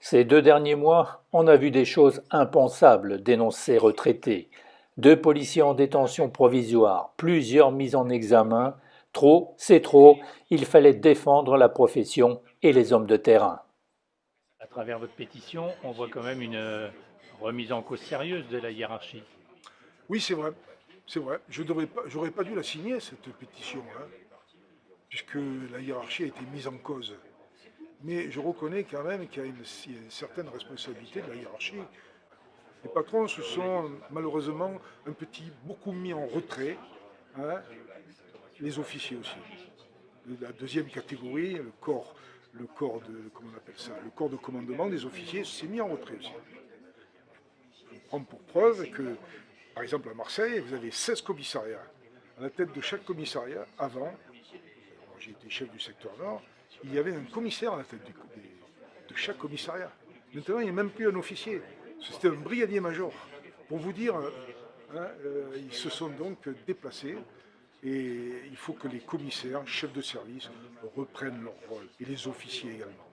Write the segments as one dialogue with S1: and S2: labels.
S1: Ces 2 derniers mois, on a vu des choses impensables, dénoncent ces retraités. 2 policiers en détention provisoire, plusieurs mises en examen. Trop, c'est trop. Il fallait défendre la profession et les hommes de terrain.
S2: À travers votre pétition, on voit quand même une remise en cause sérieuse de la hiérarchie.
S3: Oui, c'est vrai. C'est vrai. J'aurais pas dû la signer, cette pétition, hein, puisque la hiérarchie a été mise en cause. Mais je reconnais quand même il y a une certaine responsabilité de la hiérarchie. Les patrons se sont malheureusement beaucoup mis en retrait, hein, les officiers aussi. La deuxième catégorie, comment on appelle ça, le corps de commandement des officiers s'est mis en retrait aussi. Je prends pour preuve que, par exemple à Marseille, vous avez 16 commissariats. À la tête de chaque commissariat, avant, j'ai été chef du secteur Nord, il y avait un commissaire à la tête de chaque commissariat. Maintenant, il n'y a même plus un officier. C'était un brigadier-major. Pour vous dire, hein, ils se sont donc déplacés et il faut que les commissaires, chefs de service, reprennent leur rôle, et les officiers également.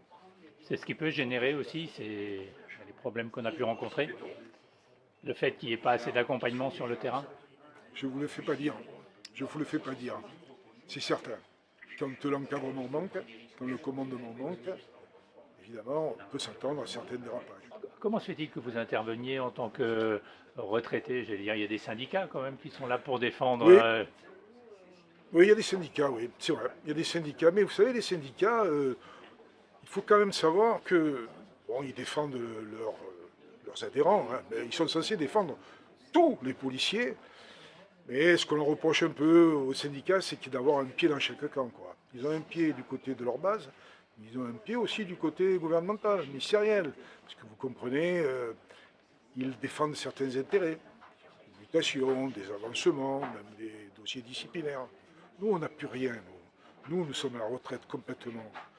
S2: C'est ce qui peut générer aussi les problèmes qu'on a pu rencontrer, le fait qu'il n'y ait pas assez d'accompagnement sur le terrain.
S3: Je ne vous le fais pas dire. Je ne vous le fais pas dire. C'est certain. Quand l'encadrement manque, quand le commandement manque, évidemment, on peut s'attendre à certains dérapages.
S2: Comment se fait-il que vous interveniez en tant que retraité? J'allais dire, il y a des syndicats quand même qui sont là pour défendre.
S3: Oui, oui, il y a des syndicats, oui, c'est vrai. Il y a des syndicats, mais vous savez, les syndicats, il faut quand même savoir que, bon, ils défendent leurs adhérents, hein, mais ils sont censés défendre tous les policiers. Mais ce qu'on leur reproche un peu aux syndicats, c'est d'avoir un pied dans chaque camp, quoi. Ils ont un pied du côté de leur base, mais ils ont un pied aussi du côté gouvernemental, ministériel. Parce que vous comprenez, ils défendent certains intérêts, des mutations, des avancements, même des dossiers disciplinaires. Nous, on n'a plus rien. Nous, nous sommes à la retraite complètement.